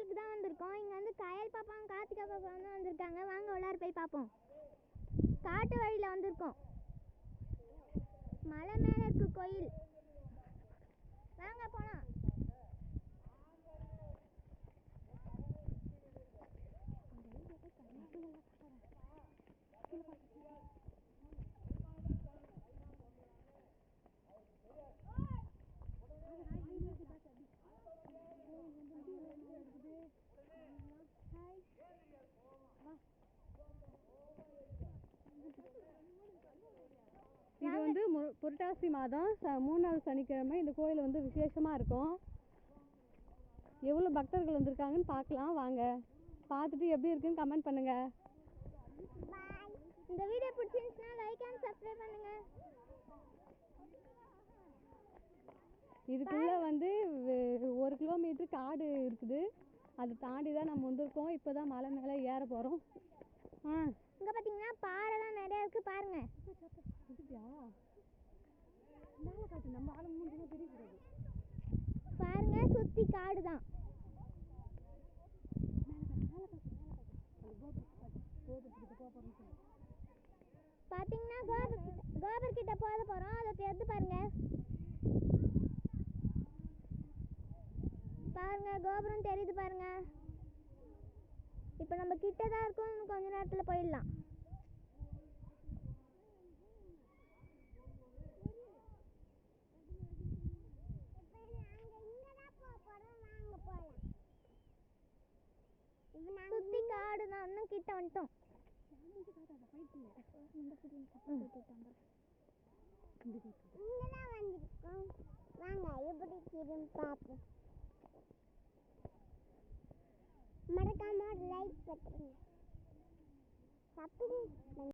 கோயிலுக்கு தான் வந்திருக்கோம். இங்கே வந்து கயல் பாப்பாங்க கார்த்திகா பாப்பா வந்து வந்திருக்காங்க. வாங்க உள்ளார போய் பார்ப்போம். காட்டு வழியில் வந்திருக்கோம். மலை மேலே இருக்கு கோயில். வாங்க போகலாம். இது வந்து புரட்டாசி மாதம் 3வது சனிக்கிழமை இந்த கோயில் வந்து விசேஷமாக இருக்கும். எவ்வளோ பக்தர்கள் வந்திருக்காங்கன்னு பார்க்கலாம் வாங்க. பார்த்துட்டு எப்படி இருக்குன்னு கமெண்ட் பண்ணுங்க. இந்த வீடியோ பிடிச்சிருந்துச்சுன்னா லைக் அண்ட் சப்ஸ்கிரைப் பண்ணுங்க. இதுக்குள்ள வந்து 1 கிலோமீட்டர் காடு இருக்குது. அதை தாண்டி தான் நம்ம வந்திருக்கோம். இப்போ தான் மலை மேலே ஏற போகிறோம். இங்கே பார்த்தீங்கன்னா பாறைலாம் நிறையா இருக்குது பாருங்க. நம்ம ஆளு மூஞ்சினா தெரியக்கூடாது. பாருங்க சுற்றி காடு தான். பார்த்தீங்கன்னா கோபுர் கிட்ட போக போகிறோம். அதை எடுத்து பாருங்க. பாருங்க கோபுரம் தெரியுது பாருங்க. இப்போ நம்ம கிட்ட தான் இருக்கோம். இன்னும் கொஞ்ச நேரத்தில் போயிடலாம். சுத்தி காடு தான். இன்னும் கிட்ட வந்துட்டோம். வாங்க எப்படி திரும்பி பார்ப்போம். மறக்காம லைக் பண்ணுங்க.